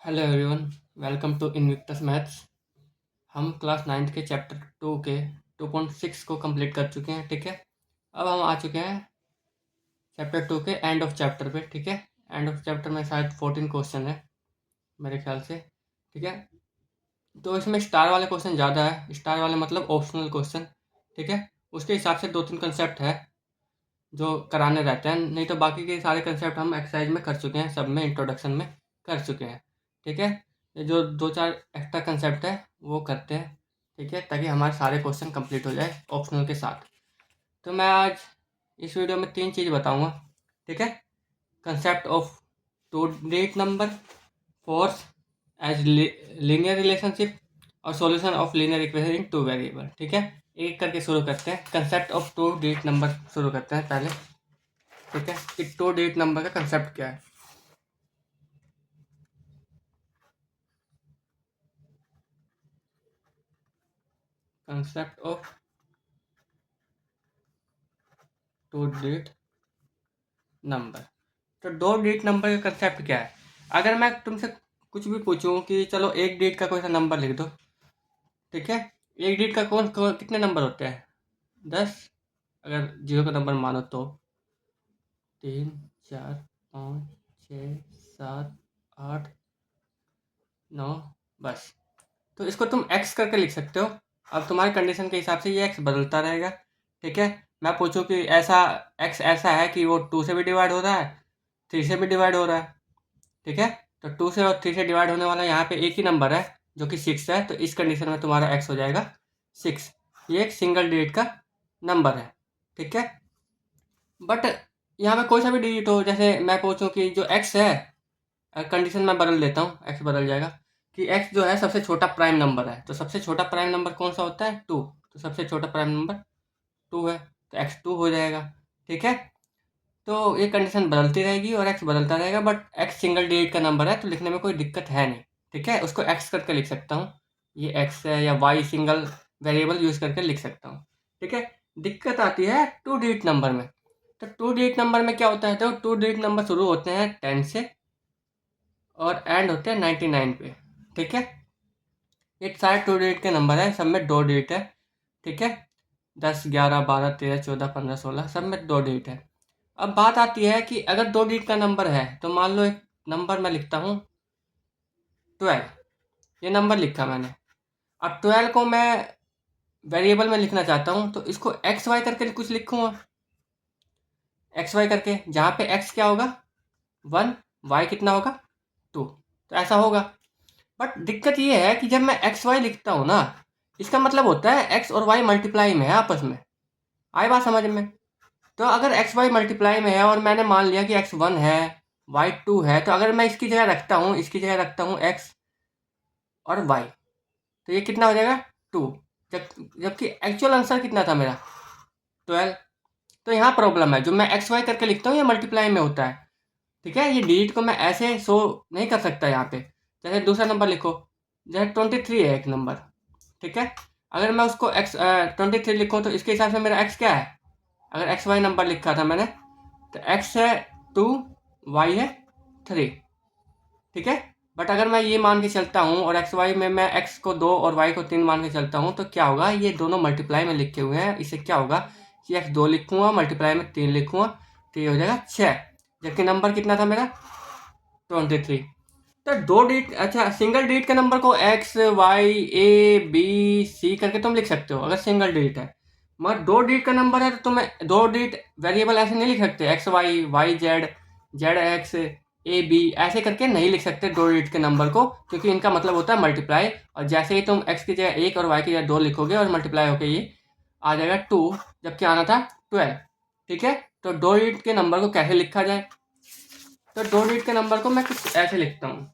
Hello everyone, welcome to Invictus Maths. हम class ninth के chapter 2 के 2.6 को कंप्लीट कर चुके हैं। ठीक है, अब हम आ चुके हैं चैप्टर 2 के एंड ऑफ चैप्टर पे। ठीक है, एंड ऑफ चैप्टर में शायद 14 क्वेश्चन है मेरे ख्याल से। ठीक है, तो इसमें स्टार वाले क्वेश्चन ज़्यादा है। स्टार वाले मतलब ऑप्शनल क्वेश्चन। ठीक है, उसके हिसाब से 2-3 कंसेप्ट है जो कराने रहते हैं, नहीं तो बाकी के सारे कंसेप्ट हम एक्सरसाइज में कर चुके हैं, सब में इंट्रोडक्शन में कर चुके हैं। ठीक है, ये जो 2-4 एक्स्ट्रा कंसेप्ट है वो करते हैं। ठीक है, ताकि हमारे सारे क्वेश्चन कंप्लीट हो जाए ऑप्शनल के साथ। तो मैं आज इस वीडियो में 3 चीज़ बताऊंगा। ठीक है, concept of two digit number, force as linear relationship, और solution of linear equation in two variable. ठीक है, एक करके शुरू करते हैं। Concept of two digit number शुरू करते हैं पहले। ठीक है, कि टू डिजिट नंबर का कंसेप्ट क्या है। Concept of two digit number. तो दो डिजिट नंबर का कंसेप्ट क्या है। अगर मैं तुमसे कुछ भी पूछूं कि चलो एक डिजिट का कोई सा नंबर लिख दो। ठीक है, एक डिजिट का कितने नंबर होते हैं? 10। अगर जीरो का नंबर मानो तो 3, 4, 5, 6, 7, 8, 9, बस। तो इसको तुम एक्स करके लिख सकते हो। अब तुम्हारी कंडीशन के हिसाब से ये एक्स बदलता रहेगा। ठीक है, मैं पूछूं कि ऐसा एक्स ऐसा है कि वो 2 से भी डिवाइड हो रहा है, 3 से भी डिवाइड हो रहा है। ठीक है, तो 2 से और 3 से डिवाइड होने वाला यहाँ पे एक ही नंबर है जो कि 6 है। तो इस कंडीशन में तुम्हारा एक्स हो जाएगा 6। ये एक सिंगल डिजिट का नंबर है। ठीक है, बट यहाँ पे कोई सा भी डिजिट हो, जैसे मैं पूछूं कि जो एक्स है, कंडीशन मैं बदल देता हूँ, एक्स बदल जाएगा कि एक्स जो है सबसे छोटा प्राइम नंबर है। तो सबसे छोटा प्राइम नंबर कौन सा होता है? 2। तो सबसे छोटा प्राइम नंबर 2 है, तो एक्स 2 हो जाएगा। ठीक है, तो ये कंडीशन बदलती रहेगी और एक्स बदलता रहेगा, बट एक्स सिंगल डिजिट का नंबर है तो लिखने में कोई दिक्कत है नहीं। ठीक है, उसको एक्स करके लिख सकता हूँ। ये एक्स है, या वाई सिंगल वेरिएबल यूज करके लिख सकता हूँ। ठीक है, दिक्कत आती है टू डिजिट नंबर में। तो टू डिजिट नंबर में क्या होता है? तो टू डिजिट नंबर शुरू होते हैं 10 से और एंड होते हैं 99 पे। ठीक है, ये सारे टू डिजिट के नंबर है, सब में दो डिजिट है। ठीक है, 10, 11, 12, 13, 14, 15, 16, सब में दो डिजिट है। अब बात आती है कि अगर दो डिजिट का नंबर है, तो मान लो एक नंबर मैं लिखता हूँ 12। ये नंबर लिखा मैंने। अब 12 को मैं वेरिएबल में लिखना चाहता हूँ, तो इसको एक्स वाई करके कुछ लिखूंगा। एक्स वाई करके, जहाँ पे एक्स क्या होगा? 1, वाई कितना होगा? 2। तो ऐसा होगा। बट दिक्कत ये है कि जब मैं एक्स वाई लिखता हूँ ना, इसका मतलब होता है एक्स और वाई मल्टीप्लाई में है आपस में। आई बात समझ में? तो अगर एक्स वाई मल्टीप्लाई में है और मैंने मान लिया कि एक्स 1 है, वाई 2 है, तो अगर मैं इसकी जगह रखता हूँ, इसकी जगह रखता हूँ एक्स और वाई, तो ये कितना हो जाएगा? 2। जब जबकि एक्चुअल आंसर कितना था मेरा? 12। तो यहाँ प्रॉब्लम है, जो मैं एक्स वाई करके लिखता हूँ ये मल्टीप्लाई में होता है। ठीक है, ये डिजिट को मैं ऐसे शो नहीं कर सकता यहाँ पे। जैसे दूसरा नंबर लिखो, जैसे 23 है एक नंबर। ठीक है, अगर मैं उसको एक्स 23 लिखूँ तो इसके हिसाब से मेरा एक्स क्या है? अगर एक्स वाई नंबर लिखा था मैंने, तो एक्स है 2, वाई है 3। ठीक है, बट अगर मैं ये मान के चलता हूँ और एक्स वाई में मैं एक्स को 2 और वाई को 3 मान के चलता हूँ, तो क्या होगा? ये दोनों मल्टीप्लाई में लिखे हुए हैं, इससे क्या होगा कि एक्स 2 लिखूँगा, मल्टीप्लाई में 3 लिखूँगा, तो ये हो जाएगा 6। जबकि नंबर कितना था मेरा? 23। तो दो डिजिट, अच्छा सिंगल डिजिट के नंबर को X Y A B C करके तुम लिख सकते हो अगर सिंगल डिजिट है। मगर दो डिजिट का नंबर है तो तुम्हें दो डिजिट वेरिएबल ऐसे नहीं लिख सकते, X Y, Y Z, Z X, A B, ऐसे करके नहीं लिख सकते दो डिजिट के नंबर को, क्योंकि इनका मतलब होता है मल्टीप्लाई। और जैसे ही तुम एक्स की जगह 1 और वाई की जगह 2 लिखोगे और मल्टीप्लाई होकर ये आ जाएगा 2, जबकि आना था 12। ठीक है, तो दो डिजिट के नंबर को कैसे लिखा जाए? तो दो डिजिट के नंबर को मैं कुछ ऐसे लिखता हूँ।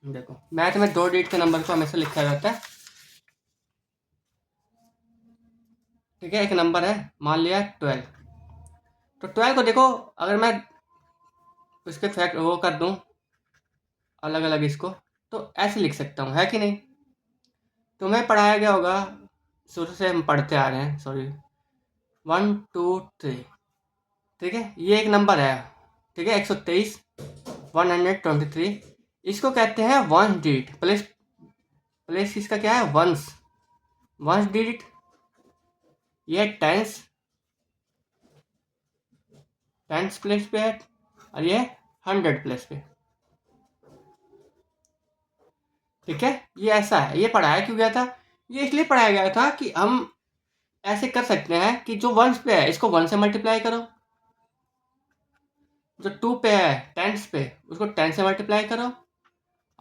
देखो, मैथ में दो डिजिट के नंबर को हमेशा लिखा जाता है। ठीक है, एक नंबर है, मान लिया 12। तो 12 को देखो, अगर मैं उसके फैक्ट वो कर दूं अलग अलग इसको, तो ऐसे लिख सकता हूँ, है कि नहीं? तुम्हें पढ़ाया गया होगा, शुरू से हम पढ़ते आ रहे हैं, सॉरी, 1, 2, 3। ठीक है, ये एक नंबर है। ठीक है, 123, 123। इसको कहते हैं वंस डिजिट। प्लेस प्लेस इसका क्या है, वंस वंस डिजिट। ये टेंस टेंस प्लेस पे है और ये 100 प्लेस पे। ठीक है, ये ऐसा है। ये पढ़ाया क्यों गया था, ये इसलिए पढ़ाया गया था कि हम ऐसे कर सकते हैं कि जो वंस पे है इसको 1 से मल्टीप्लाई करो, जो 2 पे है टेंस पे उसको 10 से मल्टीप्लाई करो,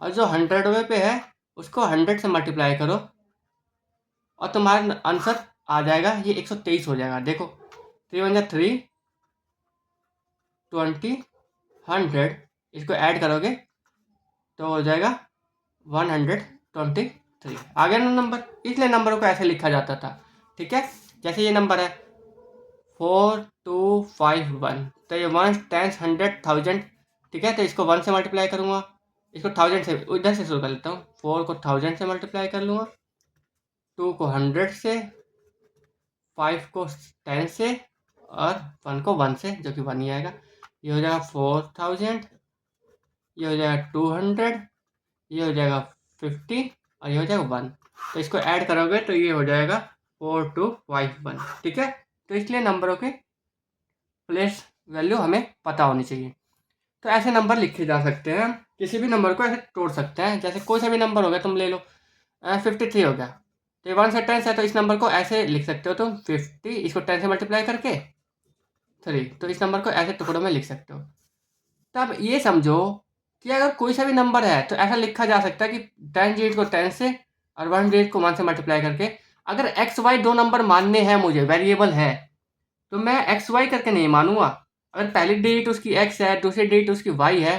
और जो 100 पे है उसको 100 से मल्टीप्लाई करो, और तुम्हारा आंसर आ जाएगा, ये 123 हो जाएगा। देखो 3 1 3 20 100, इसको ऐड करोगे तो हो जाएगा 123। आ गया ना नंबर, इसलिए नंबरों को ऐसे लिखा जाता था। ठीक है, जैसे ये नंबर है 4251, तो ये 1 10 100 1000। ठीक है, तो इसको 1 से मल्टीप्लाई करूँगा, इसको 1000 से इधर से शुरू कर लेता हूँ। 4 को 1000 से मल्टीप्लाई कर लूँगा, 2 को 100 से, 5 को 10 से, और 1 को 1 से, जो कि 1 ही आएगा। ये हो जाएगा 4000, ये हो जाएगा 200, ये हो जाएगा 50, और ये हो जाएगा 1। तो इसको ऐड करोगे तो ये हो जाएगा 4251। ठीक है, तो इसलिए नंबरों के प्लेस वैल्यू हमें पता होनी चाहिए। तो ऐसे नंबर लिखे जा सकते हैं, किसी भी नंबर को ऐसे तोड़ सकते हैं। जैसे कोई सा भी नंबर हो गया, तुम ले लो 53 हो गया, तो ये 1 से 10 है, तो इस नंबर को ऐसे लिख सकते हो तुम 50, इसको 10 से मल्टीप्लाई करके 3, तो इस नंबर को ऐसे टुकड़ों में लिख सकते हो। तो अब ये समझो कि अगर कोई सा भी नंबर है तो ऐसा लिखा जा सकता है कि 10 डिजिट को 10 से और 1 डिजिट को 1 से मल्टीप्लाई करके। अगर एक्स वाई दो नंबर मानने हैं मुझे, वेरिएबल है, तो मैं एक्स वाई करके नहीं मानूंगा। अगर पहली डिजिट उसकी एक्स है, दूसरी डिजिट उसकी वाई है,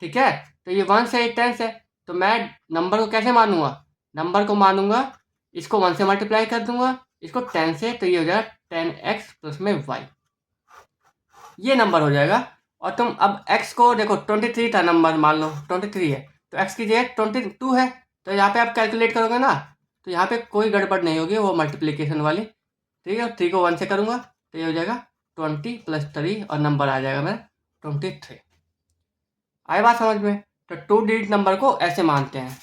ठीक है, तो ये 1 से 10 है, तो मैं नंबर को कैसे मानूंगा, नंबर को मानूंगा, इसको 1 से मल्टीप्लाई कर दूंगा, इसको 10 से, तो ये हो जाएगा 10x प्लस में y, ये नंबर हो जाएगा। और तुम अब x को देखो, 23 था नंबर, मान लो 23 है, तो x की जगह 22 है, तो यहाँ पे आप कैलकुलेट करोगे ना, तो यहाँ पे कोई गड़बड़ नहीं होगी, वो मल्टीप्लिकेशन वाली। ठीक है, 3 को 1 से करूँगा तो ये हो जाएगा 20 + 3, और नंबर आ जाएगा मेरा 23। आए बात समझ में? तो 2 डिजिट नंबर को ऐसे मानते हैं।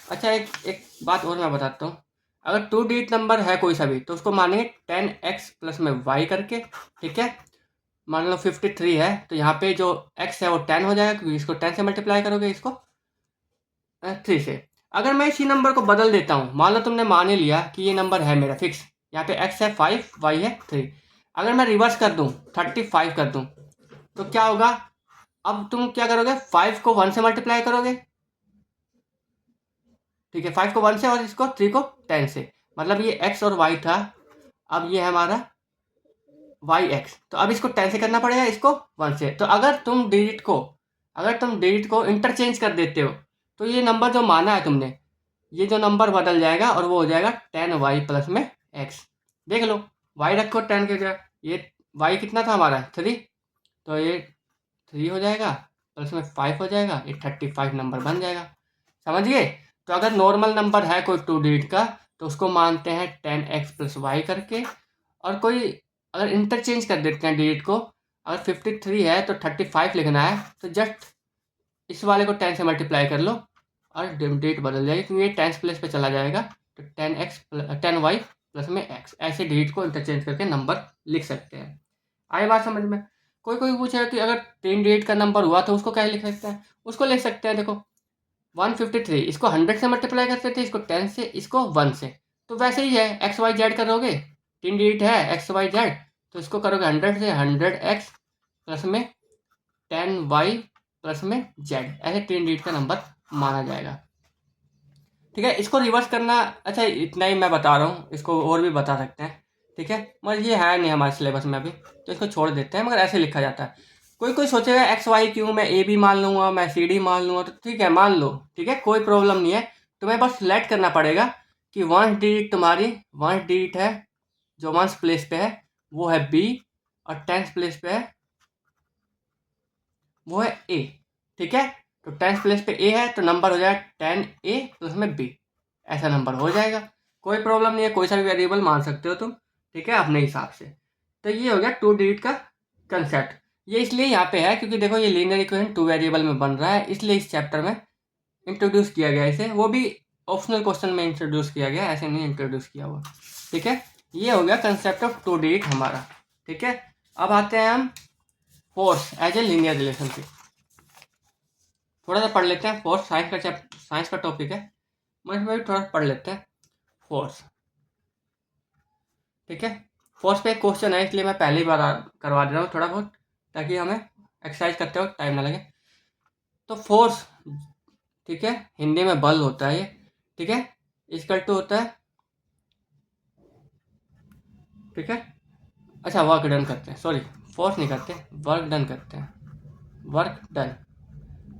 अच्छा, एक बात और मैं बताता हूँ। अगर 2 डिजिट नंबर है कोई सा भी, तो उसको मानेंगे 10x प्लस में y करके। ठीक है, मान लो 53 है, तो यहाँ पे जो x है वो 10 हो जाएगा, क्योंकि इसको 10 से मल्टीप्लाई करोगे, इसको 3 से। अगर मैं इसी नंबर को बदल देता हूँ, मान लो तुमने मान ही लिया कि ये नंबर है मेरा फिक्स, यहाँ पे x है 5, y है 3। अगर मैं रिवर्स कर दूँ, 35 कर दूँ, तो क्या होगा? अब तुम क्या करोगे, 5 को 1 से मल्टीप्लाई करोगे। ठीक है, 5 को 1 से और इसको 3 को 10 से, मतलब ये x और y था। अब ये है हमारा yx, तो अब इसको 10 से करना पड़ेगा, इसको 1 से। तो अगर तुम डिजिट को इंटरचेंज कर देते हो, तो ये नंबर जो माना है तुमने, ये जो नंबर बदल जाएगा और वो हो जाएगा 10y प्लस में x। देख लो, y रखो 10 की जगह, ये y कितना था हमारा 3, तो ये 3 हो जाएगा, प्लस में 5 हो जाएगा, ये 35 नंबर बन जाएगा। समझ गए? तो अगर नॉर्मल नंबर है कोई 2 डिजिट का, तो उसको मानते हैं 10x प्लस y करके। और कोई अगर इंटरचेंज कर देते हैं डिजिट को, अगर 53 है तो 35 लिखना है, तो जस्ट इस वाले को 10 से मल्टीप्लाई कर लो और डिजिट बदल जाएगी, क्योंकि ये 10 प्लेस पे चला जाएगा, तो 10y प्लस में x, ऐसे डिजिट को इंटरचेंज करके नंबर लिख सकते हैं। आई बात समझ में? कोई कोई पूछेगा कि अगर 3 डिजिट का नंबर हुआ तो उसको कैसे लिख सकते हैं? उसको लिख सकते हैं, देखो 153, इसको 100 से मल्टीप्लाई करते थे, इसको 10 से, इसको 1 से, तो वैसे ही है, एक्स वाई जेड करोगे, 3 डिजिट है एक्स वाई जेड, तो इसको करोगे 100 से, 100x प्लस में 10y प्लस में z, ऐसे 3 डिजिट का नंबर माना जाएगा। ठीक है, इसको रिवर्स करना, अच्छा इतना ही मैं बता रहा हूँ, इसको और भी बता सकते हैं। ठीक है, मगर ये है नहीं हमारे सिलेबस में अभी, तो इसको छोड़ देते हैं, मगर ऐसे लिखा जाता है। कोई कोई सोचेगा एक्स वाई क्यों, मैं ए बी मान लूँगा, मैं सी डी मान लूँगा, तो ठीक है मान लो, ठीक है, कोई प्रॉब्लम नहीं है। तुम्हें बस सेलेक्ट करना पड़ेगा कि वन डिजिट तुम्हारी, वन डिजिट है जो वंस प्लेस पे है वो है बी, और टेंथ प्लेस पे है वो है ए। ठीक है, तो टेंथ प्लेस पे ए है, तो नंबर हो जाएगा 10a प्लस में b, ऐसा नंबर हो जाएगा। कोई प्रॉब्लम नहीं है, कोई सा भी वेरिएबल मान सकते हो तुम। ठीक है, अपने हिसाब से। तो ये हो गया 2 डिजिट का कंसेप्ट। ये इसलिए यहाँ पे है क्योंकि देखो ये लीनियर इक्वेशन 2 वेरिएबल में बन रहा है, इसलिए इस चैप्टर में इंट्रोड्यूस किया गया इसे, वो भी ऑप्शनल क्वेश्चन में इंट्रोड्यूस किया गया, ऐसे नहीं इंट्रोड्यूस किया हुआ। ठीक है, ये हो गया कंसेप्ट ऑफ 2 डिजिट हमारा। ठीक है, अब आते हैं हम force as a linear relationship. थोड़ा सा पढ़ लेते हैं फोर्स, साइंस का टॉपिक है, मगर भी थोड़ा पढ़ लेते हैं फोर्स। ठीक है, फोर्स पे एक क्वेश्चन है, इसलिए मैं पहली बार करवा दे रहा हूँ थोड़ा बहुत, ताकि हमें एक्सरसाइज करते वक्त टाइम ना लगे। तो फोर्स, ठीक है, हिंदी में बल होता है ये। ठीक है, इक्वल टू होता है, ठीक है, अच्छा वर्क डन करते हैं, सॉरी फोर्स नहीं करते, वर्क डन करते हैं। वर्क डन,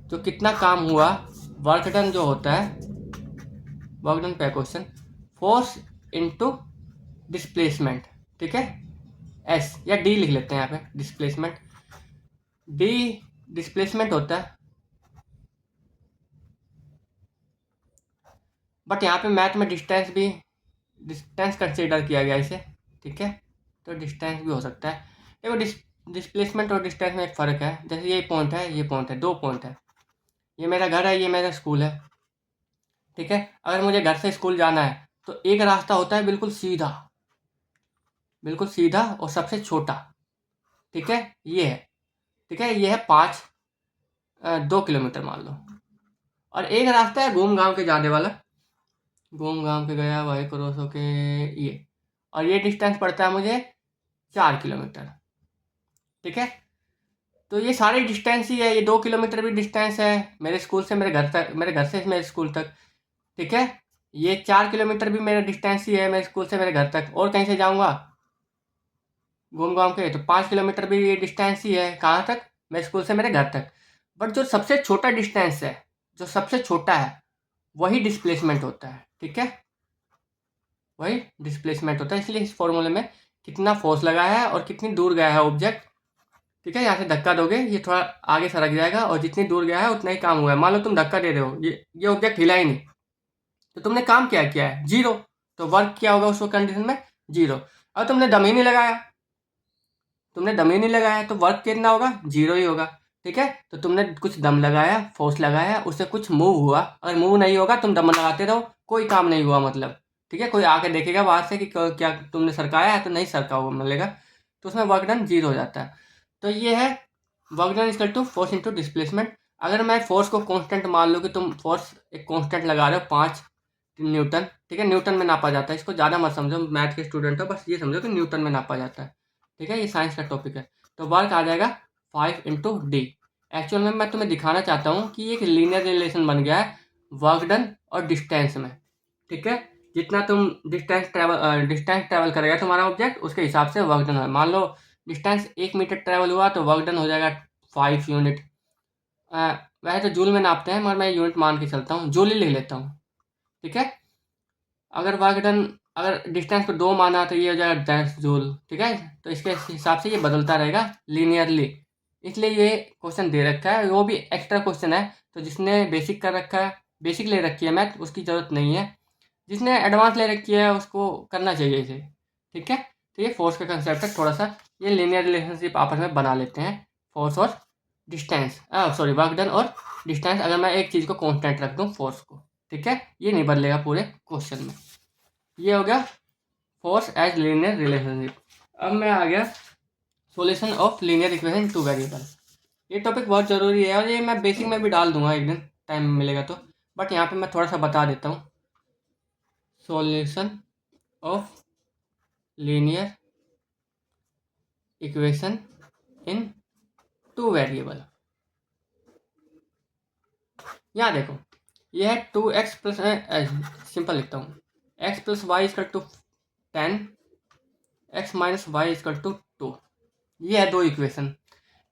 जो कितना काम हुआ, वर्क डन जो होता है, वर्क डन पे क्वेश्चन, फोर्स इनटू डिस्प्लेसमेंट। ठीक है, एस या डी लिख लेते हैं यहाँ पे, डिस्प्लेसमेंट। डी डिस्प्लेसमेंट होता है, बट यहाँ पे मैथ में डिस्टेंस कंसिडर किया गया इसे। ठीक है, तो डिस्टेंस भी हो सकता है। देखो डिस्प्लेसमेंट और डिस्टेंस में एक फ़र्क है, जैसे ये पॉइंट है, ये पॉइंट है, 2 पॉइंट है, ये मेरा घर है, ये मेरा स्कूल है। ठीक है, अगर मुझे घर से स्कूल जाना है तो एक रास्ता होता है बिल्कुल सीधा, बिल्कुल सीधा और सबसे छोटा। ठीक है, ये है, ठीक है, ये है 2 किलोमीटर मान लो, और एक रास्ता है घूम घाम के जाने वाला, घूम घाम के गया भाई क्रॉस होके ये, और ये डिस्टेंस पड़ता है मुझे 4 किलोमीटर। ठीक है, तो ये सारे डिस्टेंस ही है, ये 2 किलोमीटर भी डिस्टेंस है मेरे स्कूल से मेरे घर तक, मेरे घर से मेरे स्कूल तक। ठीक है, ये 4 किलोमीटर भी मेरा डिस्टेंस ही है मेरे स्कूल से मेरे घर तक, और कहीं से जाऊँगा घूम घाम के, तो 5 किलोमीटर भी ये डिस्टेंस ही है, कहाँ तक, मेरे स्कूल से मेरे घर तक। बट जो सबसे छोटा डिस्टेंस है, जो सबसे छोटा है, वही डिस्प्लेसमेंट होता है। ठीक है, वही डिस्प्लेसमेंट होता है, इसलिए इस फॉर्मूले में कितना फोर्स लगा है और कितनी दूर गया है ऑब्जेक्ट। ठीक है, यहाँ से धक्का दोगे ये थोड़ा आगे सरक जाएगा, और जितनी दूर गया है उतना ही काम हुआ है। मान लो तुम धक्का दे रहे हो, ये ऑब्जेक्ट हिला ही नहीं, तो तुमने काम क्या किया है, 0, तो वर्क क्या होगा उस कंडीशन में, 0। और तुमने दम ही नहीं लगाया, तुमने दम ही नहीं लगाया, तो वर्क कितना होगा, 0 ही होगा। ठीक है, तो तुमने कुछ दम लगाया, फोर्स लगाया, उससे कुछ मूव हुआ, अगर मूव नहीं होगा तुम दम लगाते रहो, कोई काम नहीं हुआ मतलब। ठीक है, कोई आके देखेगा बाहर से कि क्या तुमने सरकाया है, तो नहीं सरका हुआ मिलेगा, तो उसमें वर्क डन 0 हो जाता है। तो ये है work done equal to force into displacement. अगर मैं फोर्स को कांस्टेंट मान लूँ कि तुम फोर्स एक कांस्टेंट लगा रहे हो 5 न्यूटन, ठीक है, न्यूटन में नापा जाता है, इसको ज़्यादा मत समझो, मैथ के स्टूडेंट हो, बस ये समझो कि न्यूटन में नापा जाता है। ठीक है, ये साइंस का टॉपिक है, तो वर्क आ जाएगा 5 इंटू डी। एक्चुअल में मैं तुम्हें दिखाना चाहता हूँ कि एक लीनियर रिलेशन बन गया है वर्क डन और डिस्टेंस में। ठीक है, जितना तुम डिस्टेंस ट्रैवल करेगा तुम्हारा ऑब्जेक्ट, उसके हिसाब से वर्क डन है। मान लो डिस्टेंस 1 मीटर ट्रैवल हुआ तो वर्क डन हो जाएगा 5 यूनिट। वैसे तो जूल में नापते हैं, मगर मैं यूनिट मान के चलता हूँ, जूल ही लिख लेता हूँ। ठीक है, अगर वर्क डन, अगर डिस्टेंस को 2 माना तो ये हो जाएगा 10 जूल। ठीक है, तो इसके हिसाब से ये बदलता रहेगा लीनियरली, इसलिए ये क्वेश्चन दे रखा है, वो भी एक्स्ट्रा क्वेश्चन है। तो जिसने बेसिक कर रखा है, बेसिक ले रखी है मैथ, उसकी ज़रूरत नहीं है, जिसने एडवांस ले रखी है उसको करना चाहिए इसे। ठीक है, तो ये फोर्स का कंसेप्ट है, थोड़ा सा ये लीनियर रिलेशनशिप आपस में बना लेते हैं, फोर्स और डिस्टेंस, सॉरी वर्क डन और डिस्टेंस, अगर मैं एक चीज़ को कांस्टेंट रख दूँ फोर्स को। ठीक है, ये नहीं बदलेगा पूरे क्वेश्चन में। ये हो गया फोर्स एज लीनियर रिलेशनशिप। अब मैं आ गया solution of linear equation 2 variable. ये टॉपिक बहुत ज़रूरी है, और ये मैं बेसिक में भी डाल दूंगा एक दिन टाइम मिलेगा तो, बट यहाँ पे मैं थोड़ा सा बता देता हूँ। Solution of linear equation in 2 variable. यहाँ देखो, ये है 2x प्लस, सिंपल लिखता हूँ, x plus Y equal to 10, x minus Y equal to 2। ये है 2 इक्वेशन,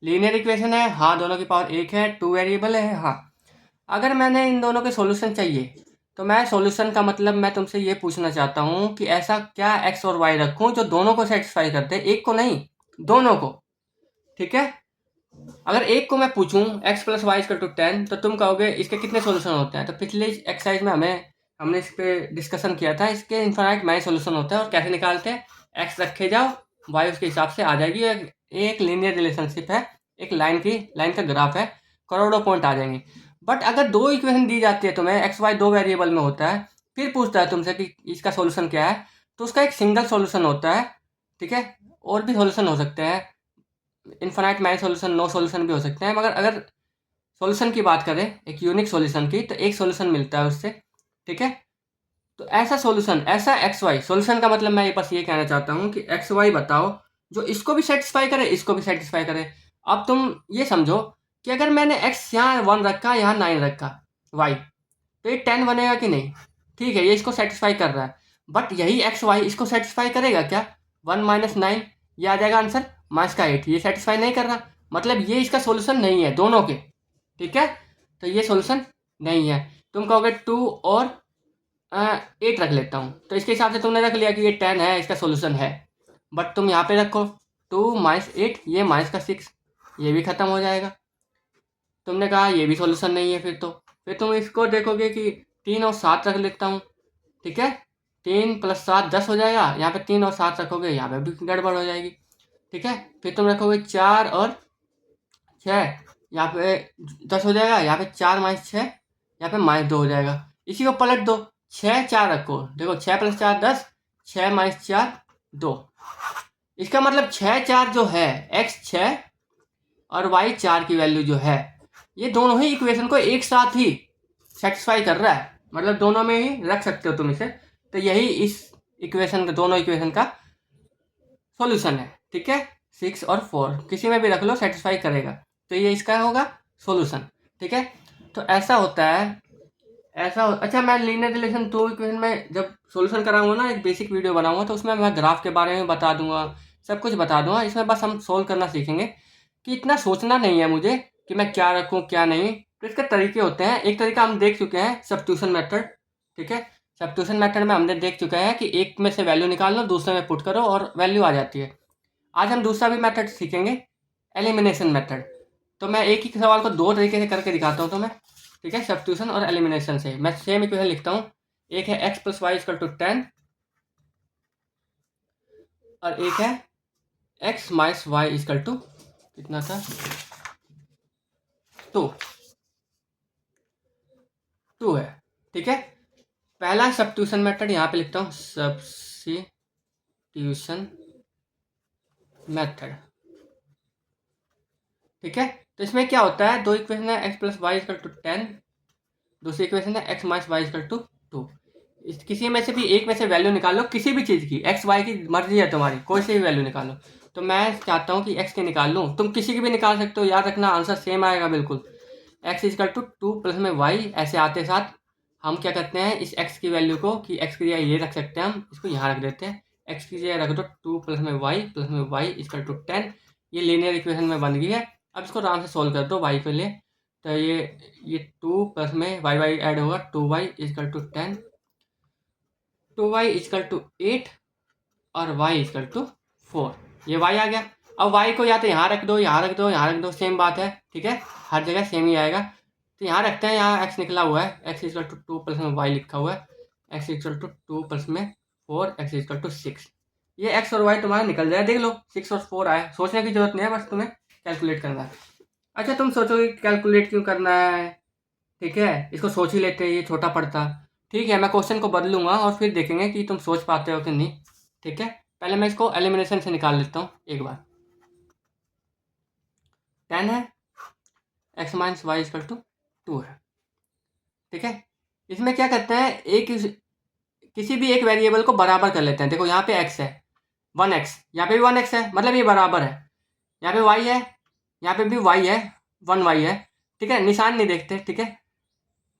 लीनियर इक्वेशन है, हाँ, दोनों की पावर 1 है, 2 वेरिएबल है, हाँ। अगर मैंने इन दोनों के सॉल्यूशन चाहिए, तो मैं सॉल्यूशन का मतलब मैं तुमसे ये पूछना चाहता हूँ कि ऐसा क्या x और y रखूँ जो दोनों को सेटिस्फाई करते हैं, एक को नहीं, दोनों को। ठीक है, अगर एक को मैं पूछूं x plus Y equal to 10, तो तुम कहोगे इसके कितने सॉल्यूशन होते हैं, तो पिछले एक्सरसाइज में हमने इस पर डिस्कशन किया था, इसके इन्फिनाइट मैनी सॉल्यूशन होता है, और कैसे निकालते हैं, x रखे जाओ, y उसके हिसाब से आ जाएगी। एक लीनियर रिलेशनशिप है एक लाइन का ग्राफ है, करोड़ों पॉइंट आ जाएंगे। बट अगर दो इक्वेशन दी जाती है तुम्हें, एक्स वाई दो वेरिएबल में होता है, फिर पूछता है तुमसे कि इसका सोल्यूशन क्या है, तो उसका एक सिंगल सोल्यूशन होता है, ठीक है। और भी सोल्यूशन हो सकते हैं, infinite many solution, no solution भी हो सकते हैं, मगर अगर सोल्यूशन की बात करें एक यूनिक सोल्यूशन की, तो एक सोल्यूशन मिलता है उससे, ठीक है। तो ऐसा सोल्यूशन, ऐसा एक्स वाई सोल्यूशन का मतलब मैं बस ये कहना चाहता हूँ कि एक्स वाई बताओ जो इसको भी सेटिस्फाई करे, इसको भी सेटिस्फाई करे। अब तुम ये समझो कि अगर मैंने एक्स यहाँ 1 रखा, यहाँ 9 रखा, वाई, तो ये 10 बनेगा कि नहीं? ठीक है, ये इसको सेटिस्फाई कर रहा है, बट यही एक्स वाई इसको सेटिस्फाई करेगा क्या? 1 - 9, ये आ जाएगा आंसर -8। ये सेटिस्फाई नहीं कर रहा, मतलब ये इसका सोल्यूशन नहीं है दोनों के, ठीक है। तो ये सोल्यूशन नहीं है। तुम कहोगे 2 और 8 रख लेता हूँ, तो इसके हिसाब से तुमने रख लिया कि ये 10 है, इसका सोल्यूशन है। बट तुम यहाँ पे रखो 2 - 8, ये -6, ये भी खत्म हो जाएगा। तुमने कहा ये भी सोल्यूशन नहीं है, फिर तुम इसको देखोगे कि 3 और 7 रख लेता हूँ, ठीक है। 3 + 7 10 हो जाएगा, यहाँ पे 3 और 7 रखोगे, यहाँ पे भी गड़बड़ हो जाएगी, ठीक है। फिर तुम रखोगे 4 और 6, यहाँ पे 10 हो जाएगा, यहाँ पे 4 - 6, यहाँ पे -2 हो जाएगा। इसी को पलट दो, 6 4 रखो, देखो 6 + 4 10, 6 - 4 2। इसका मतलब 6 4 जो है, x 6 और y 4 की वैल्यू जो है, ये दोनों ही इक्वेशन को एक साथ ही सेटिस्फाई कर रहा है, मतलब दोनों में ही रख सकते हो तुम इसे। तो यही इस इक्वेशन का, दोनों इक्वेशन का सॉल्यूशन है, ठीक है। 6 और 4 किसी में भी रख लो, सेटिस्फाई करेगा, तो ये इसका होगा सॉल्यूशन, ठीक है। तो ऐसा होता है, अच्छा, मैं लीनियर रिलेशन टू इक्वेशन में जब सॉल्यूशन कराऊंगा ना, एक बेसिक वीडियो बनाऊंगा, तो उसमें मैं ग्राफ के बारे में बता दूंगा, सब कुछ बता दूंगा। इसमें बस हम सोल्व करना सीखेंगे कि इतना सोचना नहीं है मुझे कि मैं क्या रखूँ क्या नहीं। तो इसके तरीके होते हैं, एक तरीका हम देख चुके हैं, सब्स्टिट्यूशन मेथड, ठीक है। सब्स्टिट्यूशन मेथड में हमने देख चुके हैं कि एक में से वैल्यू निकाल लो, दूसरे में पुट करो और वैल्यू आ जाती है। आज हम दूसरा भी मेथड सीखेंगे, एलिमिनेशन मेथड। तो मैं एक ही सवाल को दो तरीके से करके दिखाता हूँ तुम्हें, ठीक है। सब्स्टिट्यूशन और एलिमिनेशन से मैं सेम इक्वेशन लिखता हूँ। एक है x + y = 10 और एक है x - y = कितना था, 2 है, ठीक है। पहला सब्स्टिट्यूशन मेथड यहाँ पे लिखता हूँ, सब्स्टिट्यूशन मेथड, ठीक है। तो इसमें क्या होता है, दो इक्वेशन है, x + y = 10, दूसरी इक्वेशन है x - y = 2। इस किसी में से भी एक में से वैल्यू निकालो, किसी भी चीज़ की, x y की मर्जी है तुम्हारी, कोई सी भी वैल्यू निकालो। तो मैं चाहता हूँ कि x की निकाल लूँ, तुम किसी की भी निकाल सकते हो, याद रखना आंसर सेम आएगा बिल्कुल। x = 2 + y, ऐसे आते साथ हम क्या करते हैं, इस x की वैल्यू को, कि x की जगह ये रख सकते हैं, हम इसको यहाँ रख देते हैं, x की जगह रख दो 2 + y = 10। ये लीनियर इक्वेशन में बन गई है। अब इसको आराम से सोल्व कर दो y के लिए। तो ये 2 + y ऐड होगा, 2y = 10, 2y = 8 और y = 4। ये y आ गया। अब y को या तो यहाँ रख दो, यहाँ रख दो, यहाँ रख दो, सेम बात है, ठीक है, हर जगह सेम ही आएगा। तो यहाँ रखते हैं, यहाँ x निकला हुआ है, x = 2 + y लिखा हुआ है, x = 2 + 4, x = 6। ये x और y तुम्हारा निकल जाए, देख लो 6 और 4 आए, सोचने की जरूरत नहीं है, बस तुम्हें कैलकुलेट करना है। अच्छा, तुम सोचोगे कैलकुलेट क्यों करना है, ठीक है, इसको सोच ही लेते, ये छोटा पड़ता। ठीक है, मैं क्वेश्चन को बदलूंगा और फिर देखेंगे कि तुम सोच पाते हो कि नहीं, ठीक है। पहले मैं इसको एलिमिनेशन से निकाल लेता हूँ एक बार। 10 है, x - y = 2 है, ठीक है। इसमें क्या करते हैं, किसी भी एक वेरिएबल को बराबर कर लेते हैं। देखो यहाँ पे x है, 1x, यहाँ पे भी 1x है, मतलब ये बराबर है। यहाँ पे y है, यहाँ पे भी y है, 1y है, ठीक है। निशान नहीं देखते, ठीक है,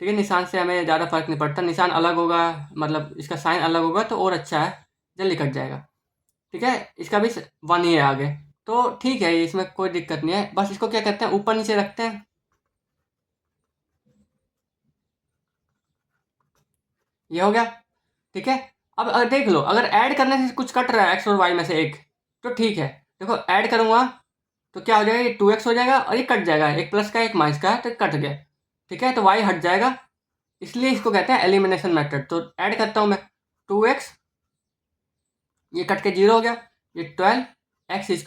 ठीक है, निशान से हमें ज़्यादा फर्क नहीं पड़ता, निशान अलग होगा, मतलब इसका साइन अलग होगा तो और अच्छा है, जल्दी कट जाएगा, ठीक है। इसका भी 1 ही है आगे, तो ठीक है, इसमें कोई दिक्कत नहीं है। बस इसको क्या करते हैं, ऊपर नीचे रखते हैं, ये हो गया, ठीक है। अब अगर देख लो, अगर ऐड करने से कुछ कट रहा है x और y में से एक, तो ठीक है। देखो ऐड करूँगा तो क्या हो जाएगा, ये 2x हो जाएगा और ये कट जाएगा, एक प्लस का एक माइनस का है, तो कट गया, ठीक है। तो y हट जाएगा, इसलिए इसको कहते हैं एलिमिनेशन मेथड। तो ऐड करता हूँ मैं, 2x, ये कट के 0 हो गया, ये 12, x =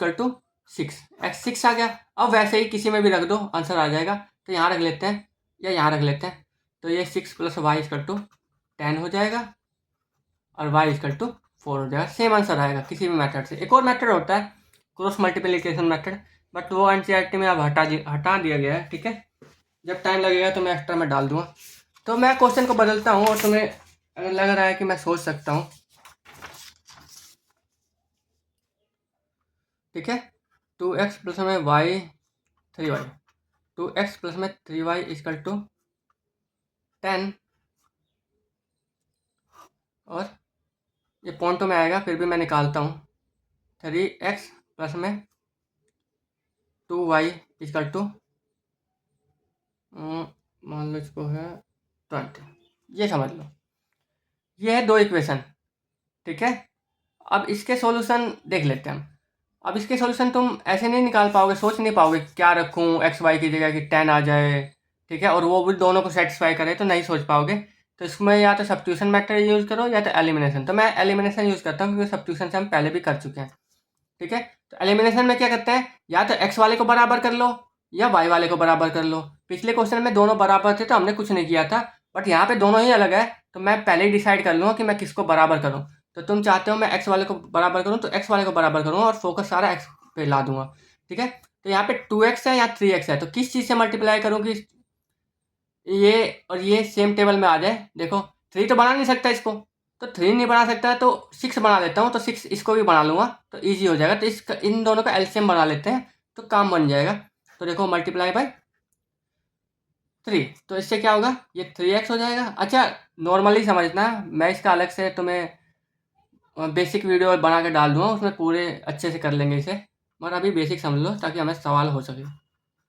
x6 आ गया। अब वैसे ही किसी में भी रख दो, आंसर आ जाएगा। तो यहाँ रख लेते हैं या यहाँ रख लेते हैं। तो ये 6 + y = 10 हो जाएगा और y = 4 हो जाएगा। सेम आंसर आएगा किसी भी मेथड से। एक और मेथड होता है क्रॉस मल्टीप्लिकेशन मेथड, बट वो एनसीईआरटी में अब हटा दिया गया है। ठीक है, जब टाइम लगेगा तो मैं एक्स्ट्रा में डाल दूंगा। तो मैं क्वेश्चन को बदलता हूँ और तुम्हें अगर लग रहा है कि मैं सोच सकता हूँ, ठीक है, 2x + y 3y, 2x + 3y = 10, और ये पॉइंटों में आएगा फिर भी मैं निकालता हूँ। 3x + 2y = मान लो इसको है 20, ये समझ लो। ये है 2 इक्वेशन। ठीक है, अब इसके सॉल्यूशन देख लेते हैं हम। अब इसके सॉल्यूशन तुम ऐसे नहीं निकाल पाओगे, सोच नहीं पाओगे क्या रखूँ एक्स वाई की जगह कि 10 आ जाए, ठीक है, और वो भी दोनों को सेटिस्फाई करे, तो नहीं सोच पाओगे। तो इसमें या तो सब्स्टिट्यूशन मेथड यूज़ करो या तो एलिमिनेशन। तो मैं एलिमिनेशन यूज़ करता हूँ क्योंकि सब्स्टिट्यूशन से हम पहले भी कर चुके हैं। ठीक है, तो एलिमिनेशन में क्या करते हैं, या तो एक्स वाले को बराबर कर लो या वाई वाले को बराबर कर लो। पिछले क्वेश्चन में दोनों बराबर थे तो हमने कुछ नहीं किया था, बट यहाँ पे दोनों ही अलग है, तो मैं पहले ही डिसाइड कर लूँगा कि मैं किसको बराबर करूँ। तो तुम चाहते हो मैं एक्स वाले को बराबर करूँ तो एक्स वाले को बराबर करूँगा और फोकस सारा एक्स पे ला दूंगा। ठीक है, तो यहाँ पे 2x है, यहाँ 3x है, तो किस चीज़ से मल्टीप्लाई करूँ कि ये और ये सेम टेबल में आ जाए। देखो 3 तो बना नहीं सकता इसको, तो 3 नहीं बना सकता तो 6 बना लेता हूँ, तो 6 इसको भी बना लूँगा तो ईजी हो जाएगा। तो इन दोनों का एलसीएम बना लेते हैं तो काम बन जाएगा। तो देखो मल्टीप्लाई बाय 3, तो इससे क्या होगा, ये 3x हो जाएगा। अच्छा, नॉर्मली समझना, मैं इसका अलग से तुम्हें बेसिक वीडियो बना के डाल दूँगा, उसमें पूरे अच्छे से कर लेंगे इसे, मगर अभी बेसिक समझ लो ताकि हमें सवाल हो सके।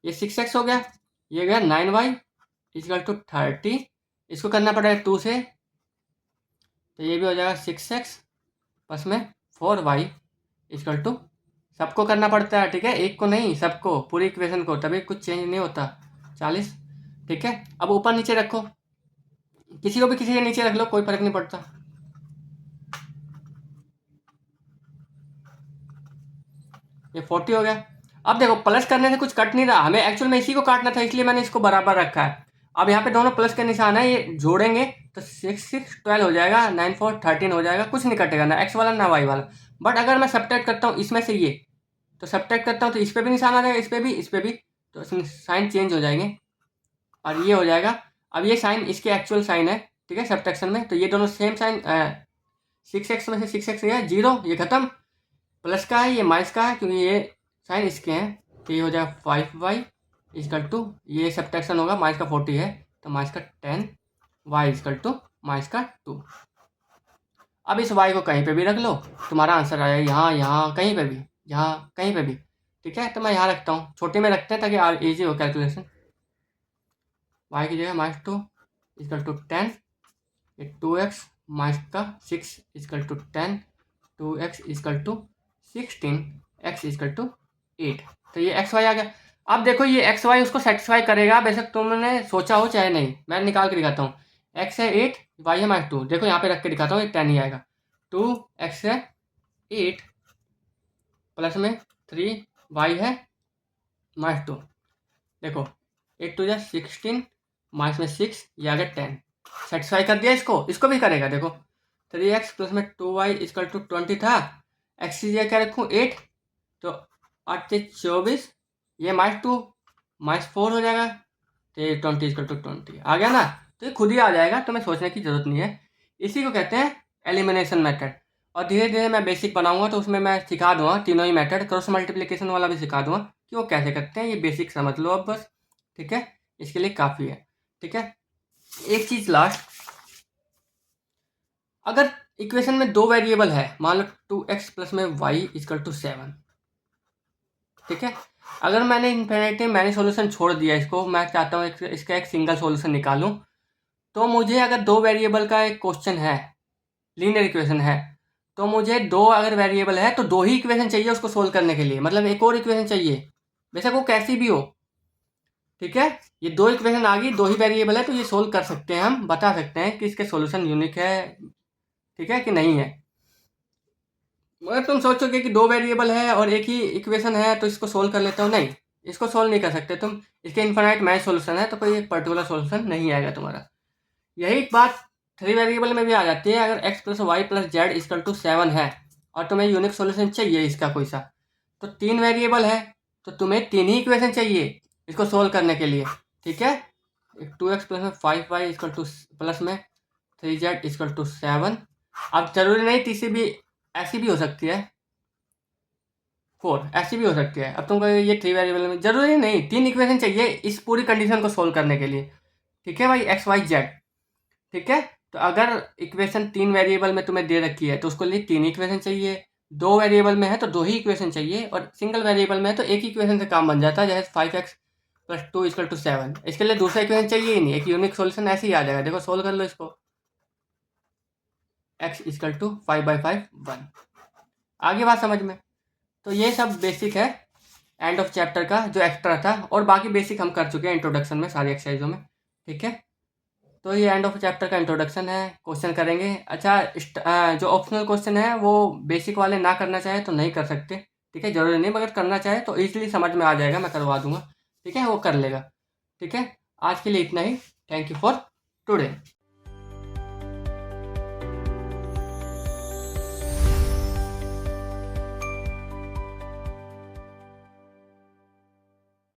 ये 6x हो गया, ये गया 9y = 30, इसको करना पड़ेगा 2 से, तो ये भी हो जाएगा 6x + 4y = सबको करना पड़ता है। ठीक है, एक को नहीं, सबको, पूरी इक्वेशन को, तभी कुछ चेंज नहीं होता। 40। ठीक है, अब ऊपर नीचे रखो, किसी को भी किसी के नीचे रख लो, कोई फर्क नहीं पड़ता। ये 40 हो गया। अब देखो प्लस करने से कुछ कट नहीं रहा, हमें एक्चुअल में इसी को काटना था, इसलिए मैंने इसको बराबर रखा है। अब यहाँ पे दोनों प्लस के निशान है, ये जोड़ेंगे तो 6 6 12 हो जाएगा, 9 4 13 हो जाएगा, कुछ नहीं कटेगा, ना एक्स वाला ना वाई वाला। बट अगर मैं सब्ट्रैक्ट करता हूँ इसमें से ये, तो सब्ट्रैक्ट करता हूँ तो इस पर भी निशान आ जाएगा, इस पर भी, इस पर भी, तो साइन चेंज हो जाएंगे और ये हो जाएगा। अब ये साइन इसके एक्चुअल साइन है, ठीक है, सब्ट्रैक्शन में, तो ये दोनों सेम साइन, 6x में से 6x गया 0, ये खत्म। प्लस का है, ये माइनस का है क्योंकि ये साइन इसके हैं, तो ये हो जाएगा 5y = ये सब्ट्रैक्शन होगा, माइनस का 40 है तो माइनस का 10, y = माइनस का 2। अब इस y को कहीं पे भी रख लो, तुम्हारा आंसर आएगा यहाँ, यहाँ कहीं पे भी, यहाँ कहीं पे भी। ठीक है, तो मैं यहाँ रखता हूँ, छोटे में रखते हैं ताकि ईजी हो कैलकुलेशन। y की जगह -2 = 10, ये 2x माइनस का 6 = 10, 2x = 16, x = 8, तो ये एक्स वाई आ गया। अब देखो ये एक्स वाई उसको सेटिस्फाई करेगा, बेशक तुमने सोचा हो चाहे नहीं, मैं निकाल के दिखाता हूँ। एक्स है 8, वाई है -2, देखो यहाँ पे रख के दिखाता हूँ, ये 10 ही आएगा। 2x है 8 प्लस में 3y है -2, देखो 8 2 16 माइनस में 6, ये आ गया 10, सेटिस्फाई कर दिया। इसको भी करेगा, देखो 3x + 2y = 20 था, एक्स की जगह क्या रखूँ 8, तो 8 से 24, ये -2 -4 हो जाएगा, तो ये 20 = 20 आ गया ना। तो ये खुद ही आ जाएगा, तो मैं सोचने की ज़रूरत नहीं है। इसी को कहते हैं एलिमिनेशन मेथड। और धीरे धीरे मैं बेसिक बनाऊंगा तो उसमें मैं सिखा दूंगा तीनों ही मेथड, क्रॉस मल्टीप्लिकेशन वाला भी सिखा दूंगा कि वो कैसे करते हैं। ये बेसिक समझ लो अब बस, ठीक है, इसके लिए काफ़ी है। ठीक है, एक चीज़ लास्ट, अगर इक्वेशन में 2 वेरिएबल है, मान लो 2x + में y = 7, ठीक है, अगर मैंने इन्फिनिटी मैंने सॉल्यूशन छोड़ दिया, इसको मैं चाहता हूँ इसका एक सिंगल सॉल्यूशन निकालूं, तो मुझे अगर 2 वेरिएबल का एक क्वेश्चन है, लीनियर इक्वेशन है, तो मुझे 2 अगर वेरिएबल है तो 2 ही इक्वेशन चाहिए उसको सोल्व करने के लिए, मतलब एक और इक्वेशन चाहिए, बेशक वो कैसी भी हो। ठीक है, ये 2 इक्वेशन आ गई, 2 ही वेरिएबल है, तो ये सोल्व कर सकते हैं, हम बता सकते हैं कि इसके सॉल्यूशन यूनिक है, ठीक है कि नहीं है। मगर तुम सोचोगे कि 2 वेरिएबल है और एक ही इक्वेशन है तो इसको सोल्व कर लेते हो, नहीं, इसको सोल्व नहीं कर सकते तुम। इसके इन्फिनाइट मैच सॉल्यूशन है तो कोई एक पर्टिकुलर सॉल्यूशन नहीं आएगा तुम्हारा। यही बात 3 वेरिएबल में भी आ जाती है। अगर x plus Y plus Z equal to 7 है और तुम्हें यूनिक सॉल्यूशन चाहिए इसका कोई सा, तो 3 वेरिएबल है तो तुम्हें 3 ही इक्वेशन चाहिए इसको सोल्व करने के लिए, ठीक है। 2x प्लस में 5y इक्वल टू प्लस में 3z इक्वल टू 7। अब जरूरी नहीं तीसरी भी ऐसी भी हो सकती है, 4 ऐसी भी हो सकती है। अब तुमको ये 3 वेरिएबल में जरूरी नहीं 3 इक्वेशन चाहिए इस पूरी कंडीशन को सोल्व करने के लिए, ठीक है भाई, एक्स वाई जेड, ठीक है। तो अगर इक्वेशन 3 वेरिएबल में तुम्हें दे रखी है तो उसको लिए 3 इक्वेशन चाहिए, 2 वेरिएबल में है तो 2 ही इक्वेशन चाहिए, और सिंगल वेरिएबल में है तो एक ही इक्वेशन से काम बन जाता है, जैसे 5x प्लस 2 इक्वल टू 7। इसके लिए दूसरा इक्वेशन चाहिए ही नहीं, एक यूनिक सॉल्यूशन ऐसे ही आ जाएगा। देखो सोल्व कर लो इसको, x इक्वल टू 5/5 1। आगे बात समझ में। तो ये सब बेसिक है एंड ऑफ चैप्टर का जो एक्स्ट्रा था, और बाकी बेसिक हम कर चुके हैं इंट्रोडक्शन में सारी एक्सरसाइजों में, ठीक है। तो ये एंड ऑफ चैप्टर का इंट्रोडक्शन है। क्वेश्चन करेंगे। अच्छा जो ऑप्शनल क्वेश्चन है वो बेसिक वाले ना करना चाहे तो नहीं कर सकते, ठीक है, जरूरी नहीं, मगर करना चाहे तो ईजिली समझ में आ जाएगा, मैं करवा दूंगा, ठीक है, वो कर लेगा, ठीक है। आज के लिए इतना ही। Thank you for today.